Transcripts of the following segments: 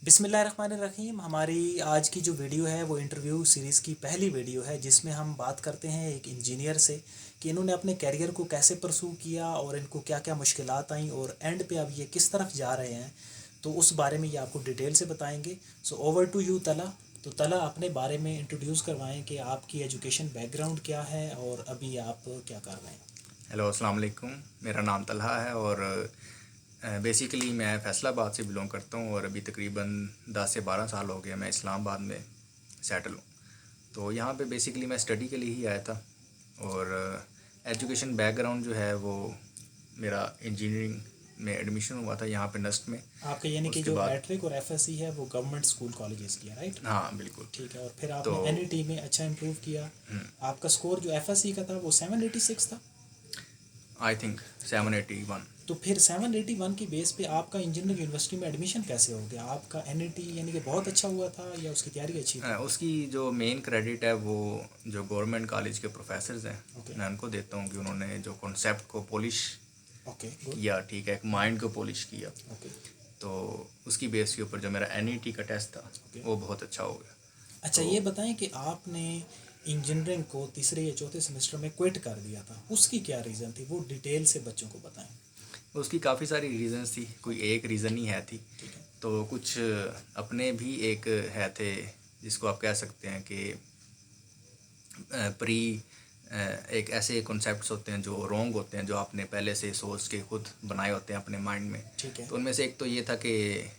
बिस्मिल्लाहिर्रहमानिर्रहीम। हमारी आज की जो वीडियो है वो इंटरव्यू सीरीज़ की पहली वीडियो है जिसमें हम बात करते हैं एक इंजीनियर से कि इन्होंने अपने करियर को कैसे परसू किया और इनको क्या क्या मुश्किलात आई और एंड पे अब ये किस तरफ जा रहे हैं। तो उस बारे में ये आपको डिटेल से बताएंगे। सो ओवर टू यू तला। तो तला, अपने बारे में इंट्रोड्यूस करवाएं कि आपकी एजुकेशन बैकग्राउंड क्या है और अभी आप क्या कर रहे हैं। हेलो, अस्सलाम वालेकुम। मेरा नाम तलहा है और बेसिकली मैं फैसलाबाद से बिलोंग करता हूँ और अभी तकरीबन 10 से 12 साल हो गए मैं इस्लामाबाद में सेटल हूँ। तो यहाँ पे बेसिकली मैं स्टडी के लिए ही आया था और एजुकेशन बैकग्राउंड जो है वो मेरा इंजीनियरिंग में एडमिशन हुआ था यहाँ पे नस्ट में। आपका यानी कि उसके जो बाद मैट्रिक और एफएससी है वो गवर्नमेंट स्कूल कॉलेजेस की है, राइट? हाँ, बिल्कुल। ठीक है। और फिर तो आपने एनईटी में अच्छा इम्प्रूव किया। आपका स्कोर जो एफएससी का था वो 786 था। I think 781। तो फिर 781 की बेस पे आपका इंजीनियरिंग यूनिवर्सिटी में एडमिशन कैसे हो गया? आपका एनईटी यानी कि बहुत अच्छा हुआ था या उसकी तैयारी अच्छी थी? उसकी जो मेन क्रेडिट है वो जो गवर्नमेंट कॉलेज के प्रोफेसर्स हैं ओके। मैं उनको देता हूँ कि उन्होंने जो कॉन्सेप्ट को पॉलिश ओके, गुड। किया, ठीक है, एक माइंड को पॉलिश किया। ओके। तो उसकी बेस के ऊपर जो मेरा एनईटी का टेस्ट था ओके। वो बहुत अच्छा हो गया। अच्छा, तो ये बताएं कि आपने इंजीनियरिंग को तीसरे या चौथे सेमेस्टर में क्विट कर दिया था, उसकी क्या रीज़न थी? वो डिटेल से बच्चों को बताएं। उसकी काफ़ी सारी रीज़न्स थी, कोई एक रीज़न ही है थी। ठीक है। तो कुछ अपने भी एक है थे जिसको आप कह सकते हैं कि प्री एक ऐसे कॉन्सेप्ट्स होते हैं जो रॉन्ग होते हैं, जो आपने पहले से सोच के खुद बनाए होते हैं अपने माइंड में। ठीक है। तो उनमें से एक तो ये था कि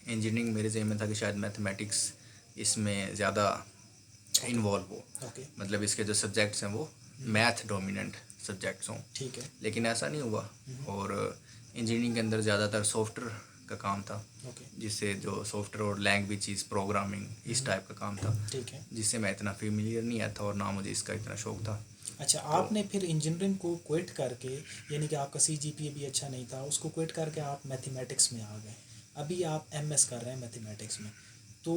इंजीनियरिंग मेरे ज़हन में था कि शायद मैथमेटिक्स इसमें ज़्यादा ओके। इन्वॉल्व हो, ओके। मतलब इसके जो सब्जेक्ट्स हैं वो मैथ डोमिनेंट सब्जेक्ट्स हों। ठीक है। लेकिन ऐसा नहीं हुआ और इंजीनियरिंग के अंदर ज़्यादातर सॉफ्टवेयर का काम था, ओके। जिससे जो सॉफ्टवेयर और लैंग्वेजेस प्रोग्रामिंग इस टाइप का काम था, ठीक है। जिससे मैं इतना फेमिलियर नहीं आता और ना मुझे इसका इतना शौक था। अच्छा, तो आपने फिर इंजीनियरिंग को क्विट करके, यानी कि आपका सीजीपीए भी अच्छा नहीं था, उसको क्विट करके आप मैथमेटिक्स में आ गए। अभी आप एमएस कर रहे हैं मैथमेटिक्स में। तो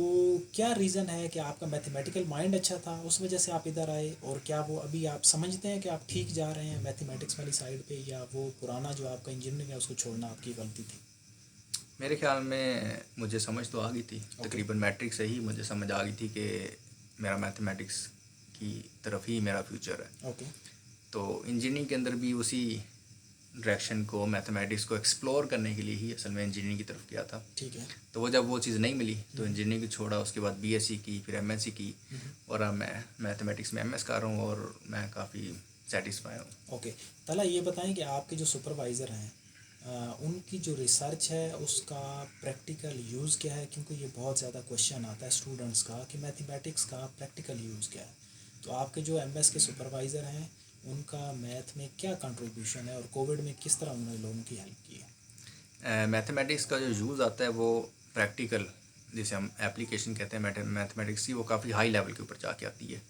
क्या रीज़न है कि आपका मैथमेटिकल माइंड अच्छा था उस वजह से आप इधर आए, और क्या वो अभी आप समझते हैं कि आप ठीक जा रहे हैं मैथमेटिक्स वाली साइड पे, या वो पुराना जो आपका इंजीनियरिंग है उसको छोड़ना आपकी गलती थी? मेरे ख्याल में मुझे समझ तो आ गई थी, ओके। तकरीबन मैट्रिक से ही मुझे समझ आ गई थी कि मेरा मैथमेटिक्स की तरफ ही मेरा फ्यूचर है। ओके। तो इंजीनियरिंग के अंदर भी उसी डायरेक्शन को, मैथमेटिक्स को एक्सप्लोर करने के लिए ही असल में इंजीनियरिंग की तरफ गया था। ठीक है। तो वो जब वो चीज़ नहीं मिली तो इंजीनियरिंग को छोड़ा, उसके बाद बीएससी की, फिर एमएससी की और अब मैं मैथमेटिक्स में एमएस कर रहा हूँ और मैं काफ़ी सेटिस्फाई हूँ। ओके। तला, ये बताएं कि आपके जो सुपरवाइज़र हैं उनकी जो रिसर्च है उसका प्रैक्टिकल यूज़ क्या है? क्योंकि ये बहुत ज़्यादा क्वेश्चन आता है स्टूडेंट्स का कि मैथमेटिक्स का प्रैक्टिकल यूज़ क्या है। तो आपके जो एमएस के सुपरवाइज़र हैं उनका मैथ में क्या कंट्रीब्यूशन है और कोविड में किस तरह उन्होंने लोगों की हेल्प की है? मैथमेटिक्स का जो यूज़ आता है वो प्रैक्टिकल, जिसे हम एप्लीकेशन कहते हैं मैथमेटिक्स की, वो काफ़ी हाई लेवल के ऊपर जाके आती है।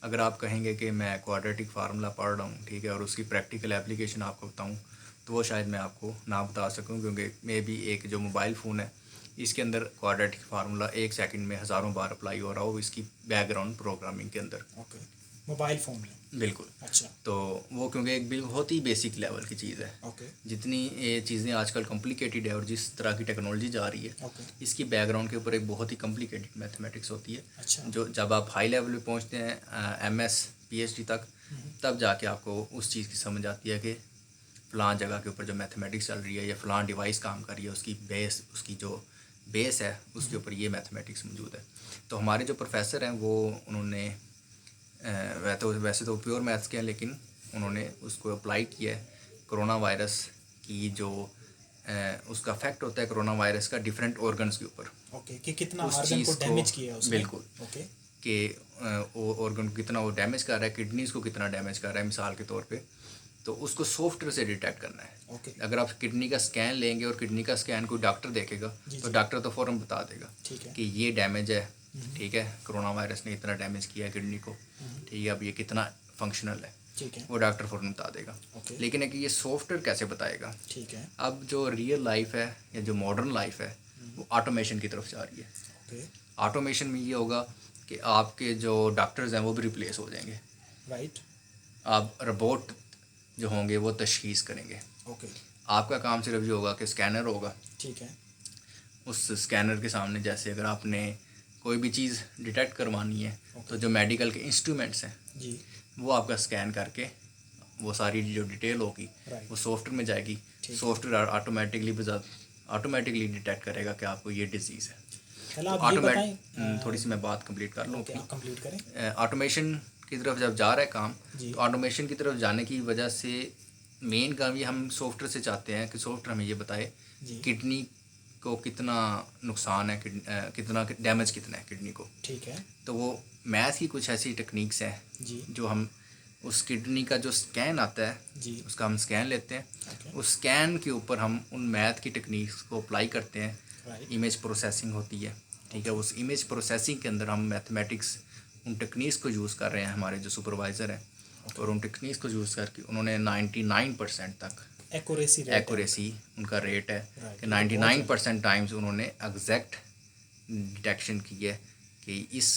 अगर आप कहेंगे कि मैं क्वाड्रेटिक फार्मूला पढ़ रहा हूँ, ठीक है, और उसकी प्रैक्टिकल एप्लीकेशन आपको बताऊँ, तो वो शायद मैं आपको ना बता सकूँ, क्योंकि मे भी एक जो मोबाइल फ़ोन है इसके अंदर क्वाड्रेटिक फार्मूला 1 सेकंड में हज़ारों बार अप्लाई हो रहा हो इसकी बैकग्राउंड प्रोग्रामिंग के अंदर। ओके। मोबाइल फ़ोन में? बिल्कुल। अच्छा। तो वो क्योंकि एक बहुत ही बेसिक लेवल की चीज़ है। ओके। जितनी ये चीज़ें आजकल कॉम्प्लिकेटेड है और जिस तरह की टेक्नोलॉजी जा रही है, ओके। इसकी बैकग्राउंड के ऊपर एक बहुत ही कॉम्प्लिकेटेड मैथमेटिक्स होती है, अच्छा। जो जब आप हाई लेवल पे पहुंचते हैं एमएस पीएचडी तक, तब जाके आपको उस चीज़ की समझ आती है कि फ़लाँ जगह के ऊपर जो मैथमेटिक्स चल रही है या फ़लाँ डिवाइस काम कर रही है, उसकी जो बेस है उसके ऊपर ये मैथमेटिक्स मौजूद है। तो हमारे जो प्रोफेसर हैं वो उन्होंने वैसे तो प्योर मैथ्स के हैं, लेकिन उन्होंने उसको अप्लाई किया है कोरोना वायरस की जो उसका इफेक्ट होता है कोरोना वायरस का डिफरेंट ऑर्गन्स के ऊपर, ओके, कि कितना उस आर्गन को चीज़ को। डैमेज किया है उसने? बिल्कुल। ओके। कि वो ऑर्गन को कितना वो डैमेज कर रहा है, किडनीज़ को कितना डैमेज कर रहा है मिसाल के तौर पे, तो उसको सॉफ्टवेयर से डिटेक्ट करना है। ओके। अगर आप किडनी का स्कैन लेंगे और किडनी का स्कैन कोई डॉक्टर देखेगा जी तो जी। डॉक्टर तो फ़ौरन बता देगा ठीक है। कि ये डैमेज है, ठीक है, कोरोना वायरस ने इतना डैमेज किया है किडनी को, ठीक है, अब ये कितना फंक्शनल है, ठीक है। वो डॉक्टर फ़ौरन बता देगा। ओके। लेकिन है कि ये सॉफ्टवेयर कैसे बताएगा? ठीक है। अब जो रियल लाइफ है या जो मॉडर्न लाइफ है वो ऑटोमेशन की तरफ जा रही है। ओके। ऑटोमेशन में ये होगा कि आपके जो डॉक्टर्स हैं वो भी रिप्लेस हो जाएंगे। राइट। आप रोबोट जो होंगे वो तशखीस करेंगे। ओके। आपका काम सिर्फ ये होगा कि स्कैनर होगा, ठीक है। उस स्कैनर के सामने, जैसे अगर आपने कोई भी चीज़ डिटेक्ट करवानी है तो जो मेडिकल के इंस्ट्रूमेंट्स हैं जी वो आपका स्कैन करके वो सारी जो डिटेल होगी वो सॉफ्टवेयर में जाएगी। सॉफ्टवेयर ऑटोमेटिकली डिटेक्ट करेगा कि आपको ये डिजीज़ है। चलो तो आप ये बताएं। थोड़ी सी मैं बात कंप्लीट कर लूँ ओके, आप कंप्लीट करें। ऑटोमेशन की तरफ जब जा रहा है काम, जी तो ऑटोमेशन की तरफ जाने की वजह से मेन काम ये हम सॉफ्टवेयर से चाहते हैं कि सॉफ्टवेयर हमें ये बताए जी किडनी को कितना नुकसान है, कितना डैमेज कितना है किडनी को। ठीक है तो वो मैथ की कुछ ऐसी टेक्निक्स हैं जी जो हम उस किडनी का जो स्कैन आता है जी उसका हम स्कैन लेते हैं, ओके उस स्कैन के ऊपर हम उन मैथ की टेक्निक्स को अप्लाई करते हैं। राइट इमेज प्रोसेसिंग होती है, ठीक है। उस इमेज प्रोसेसिंग के अंदर हम मैथमेटिक्स उन टेक्निक्स को यूज़ कर रहे हैं। हमारे जो सुपरवाइज़र हैं और उन टेक्निक्स को यूज़ करके उन्होंने 99% तक एक्यूरेसी उनका रेट है कि 99% टाइम्स उन्होंने एग्जैक्ट डिटेक्शन की है कि इस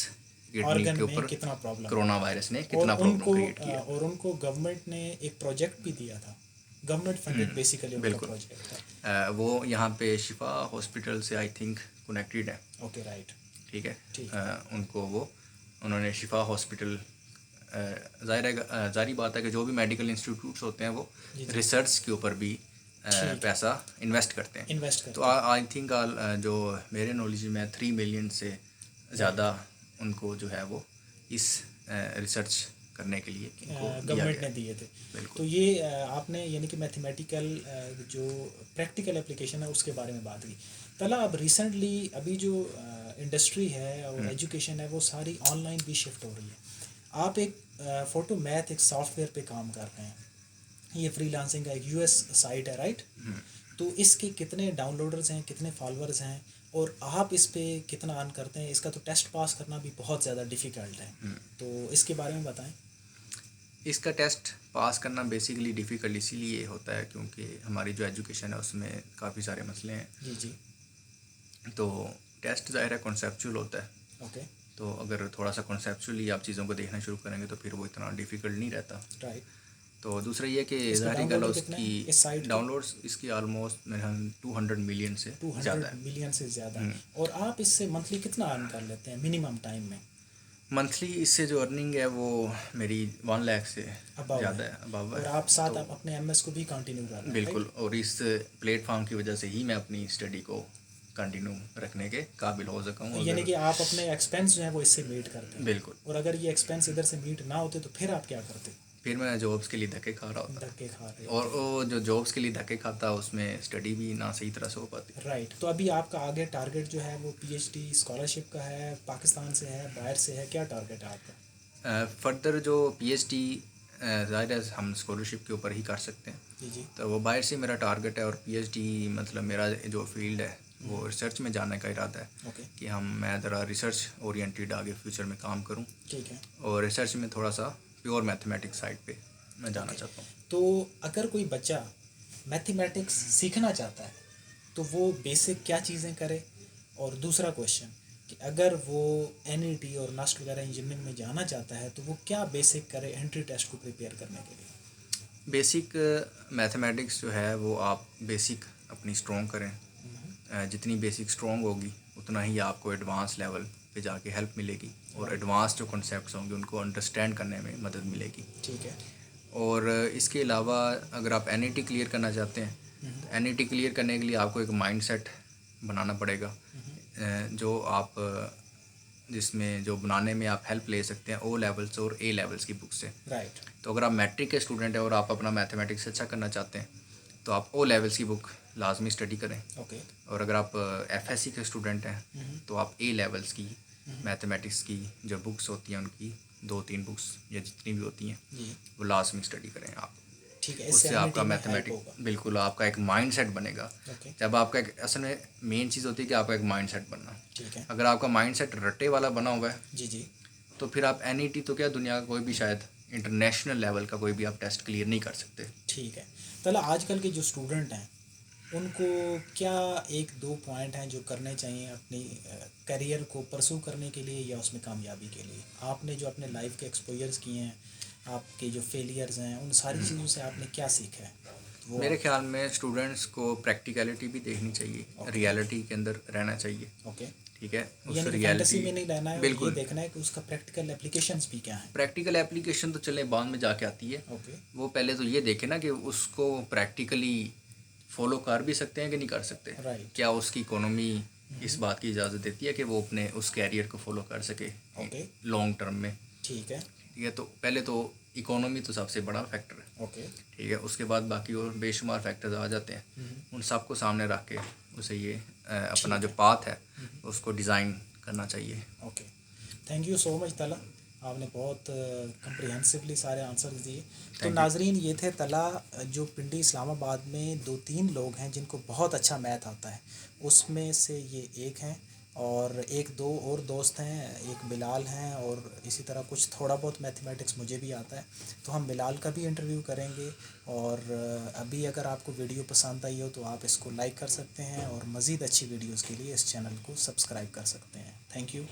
किडनी के ऊपर कितना प्रॉब्लम कोरोना वायरस ने कितना प्रॉब्लम क्रिएट किया। और उनको गवर्नमेंट ने एक प्रोजेक्ट भी दिया था, गवर्नमेंट फंडेड बेसिकली उनका बिल्कुल। प्रोजेक्ट था। वो यहाँ पे शिफा हॉस्पिटल से आई थिंक कनेक्टेड है, ओके राइट ठीक है। ठीक उनको वो उन्होंने शिफा हॉस्पिटल, जारी बात है कि जो भी मेडिकल इंस्टीट्यूट्स होते हैं वो रिसर्च के ऊपर भी पैसा इन्वेस्ट करते हैं। इन्वेस्ट तो आई थिंक जो मेरे नॉलेज में 3 मिलियन से ज़्यादा उनको जो है वो इस रिसर्च करने के लिए गवर्नमेंट ने दिए थे। बिल्कुल। तो ये आपने यानी कि मैथमेटिकल जो प्रैक्टिकल एप्लीकेशन है उसके बारे में बात की। तला अब रिसेंटली अभी जो इंडस्ट्री है और एजुकेशन है वो सारी ऑनलाइन भी शिफ्ट हो रही है। आप एक फोटो मैथ एक सॉफ्टवेयर पे काम कर रहे हैं, ये फ्रीलांसिंग का एक यूएस साइट है राइट। तो इसके कितने डाउनलोडर्स हैं, कितने फॉलोअर्स हैं और आप इस पे कितना अर्न करते हैं, इसका तो टेस्ट पास करना भी बहुत ज़्यादा डिफ़िकल्ट है। तो इसके बारे में बताएं। इसका टेस्ट पास करना बेसिकली डिफ़िकल्ट इसीलिए होता है क्योंकि हमारी जो एजुकेशन है उसमें काफ़ी सारे मसले हैं। जी जी तो टेस्ट ज़ाहिर है कॉन्सेप्चुअल होता है। ओके तो अगर थोड़ा सा कॉन्सेप्चुअली आप चीज़ों को देखना शुरू करेंगे तो फिर वो इतना डिफ़िकल्ट नहीं रहता। राइट। तो दूसरा ये कि ज़ाहिर गल उसकी डाउनलोड्स इसकी ऑलमोस्ट मेरे 200 मिलियन से ज़्यादा है। 200 मिलियन से ज़्यादा है। और आप इससे मंथली कितना अर्न कर लेते हैं मिनिमम टाइम में? मंथली इससे जो अर्निंग है वो मेरी 1 लाख से ज़्यादा है, अबव है। और आप साथ आप अपने एमएस को भी कंटिन्यू कर रहे हैं? बिल्कुल। और इस प्लेटफॉर्म की वजह से ही मैं अपनी स्टडी को कंटिन्यू रखने के काबिल हो सका हूँ। यानी कि आप अपने एक्सपेंस जो है वो इससे मीट करते हैं? बिल्कुल। और अगर ये एक्सपेंस इधर से मीट ना होते तो फिर आप क्या करते? फिर मैं जॉब्स के लिए धक्के खा रहा होता। धक्के खा रहे? और वो जो जॉब्स के लिए धक्के खाता उसमें स्टडी भी ना सही तरह से हो पाती। राइट। तो अभी आपका आगे टारगेट जो है वो पीएचडी स्कॉलरशिप का है, पाकिस्तान से है, बाहर से है, क्या टारगेट है आपका? फर्दर जो पीएचडी ज़ाहिर है हम स्कॉलरशिप के ऊपर ही कर सकते हैं। जी जी। तो वो बाहर से मेरा टारगेट है। और पीएचडी मतलब मेरा जो फील्ड है वो रिसर्च में जाने का इरादा है। ओके। कि मैं ज़रा रिसर्च ओरिएंटेड आगे फ्यूचर में काम करूं। ठीक है। और रिसर्च में थोड़ा सा प्योर मैथमेटिक्स साइड पे मैं जाना चाहता हूँ। तो अगर कोई बच्चा मैथमेटिक्स सीखना चाहता है तो वो बेसिक क्या चीज़ें करे? और दूसरा क्वेश्चन कि अगर वो एनईटी और नास्ट वगैरह इंजीनियरिंग में जाना चाहता है तो वो क्या बेसिक करे एंट्री टेस्ट को प्रिपेयर करने के लिए? बेसिक मैथमेटिक्स जो है वो आप बेसिक अपनी स्ट्रॉन्ग करें। जितनी बेसिक स्ट्रॉन्ग होगी उतना ही आपको एडवांस लेवल पे जाके हेल्प मिलेगी और एडवांस जो कॉन्सेप्ट्स होंगे उनको अंडरस्टैंड करने में मदद मिलेगी। ठीक है। और इसके अलावा अगर आप एनईटी क्लियर करना चाहते हैं तो एनईटी क्लियर करने के लिए आपको एक माइंडसेट बनाना पड़ेगा जो आप जिसमें जो बनाने में आप हेल्प ले सकते हैं ओ लेवल्स और ए लेवल्स की बुक से। राइट। तो अगर आप मैट्रिक के स्टूडेंट हैं और आप अपना मैथमेटिक्स अच्छा करना चाहते हैं तो आप ओ लेवल्स की बुक लाजमी स्टडी करें। ओके। और अगर आप एफएससी के स्टूडेंट हैं तो आप ए लेवल्स की मैथमेटिक्स की जो बुक्स होती हैं उनकी 2-3 बुक्स या जितनी भी होती हैं वो लाजमी स्टडी करें आप। ठीक है। उससे आपका मैथमेटिक्स बिल्कुल आपका एक माइंडसेट बनेगा। जब आपका एक असल में मेन चीज़ होती है कि आपका एक माइंडसेट बनना। ठीक है। अगर आपका माइंडसेट रट्टे वाला बना हुआ है जी जी तो फिर आप एनईटी तो क्या दुनिया का कोई भी शायद इंटरनेशनल लेवल का कोई भी आप टेस्ट क्लियर नहीं कर सकते। ठीक है। चलो आजकल के जो स्टूडेंट हैं उनको क्या 1-2 पॉइंट हैं जो करने चाहिए अपनी करियर को परसू करने के लिए या उसमें कामयाबी के लिए? आपने जो अपने लाइफ के एक्सपोजर्स किए हैं, आपके जो फेलियर्स हैं, उन सारी चीज़ों से आपने क्या सीखा है? वो मेरे ख्याल में स्टूडेंट्स को प्रैक्टिकलिटी भी देखनी चाहिए, रियलिटी के अंदर रहना चाहिए। ओके, ठीक है, उस यानी कि रियलिटी फैंटेसी में नहीं रहना है, और ये बिल्कुल। देखना है कि उसका प्रैक्टिकल एप्लीकेशंस भी क्या हैं। प्रैक्टिकल एप्लीकेशन तो चले बाद में जाके आती है, ओके, वो पहले तो ये देखे ना कि उसको प्रैक्टिकली फॉलो कर भी सकते हैं कि नहीं कर सकते। राइट। क्या उसकी इकोनॉमी इस बात की इजाज़त देती है कि वो अपने उस कैरियर को फॉलो कर सके ओके, लॉन्ग टर्म में। ठीक है। ठीक है, तो पहले तो इकोनॉमी तो सबसे बड़ा फैक्टर है। ओके, ठीक है, उसके बाद बाकी और बेशुमार फैक्टर्स आ जाते हैं, उन सबको सामने रख के उसे ये अपना जो पाथ है उसको डिज़ाइन करना चाहिए। Okay, thank you so much तला, आपने बहुत कंप्रिहेंसिवली सारे आंसर्स दिए। तो you. नाजरीन, ये थे तला, जो पिंडी इस्लामाबाद में 2-3 लोग हैं जिनको बहुत अच्छा मैथ आता है, उसमें से ये एक हैं, और एक दो और दोस्त हैं, एक बिलाल हैं, और इसी तरह कुछ थोड़ा बहुत मैथमेटिक्स मुझे भी आता है। तो हम बिलाल का भी इंटरव्यू करेंगे। और अभी अगर आपको वीडियो पसंद आई हो तो आप इसको लाइक कर सकते हैं, और मज़ीद अच्छी वीडियोज़ के लिए इस चैनल को सब्सक्राइब कर सकते हैं। Thank you.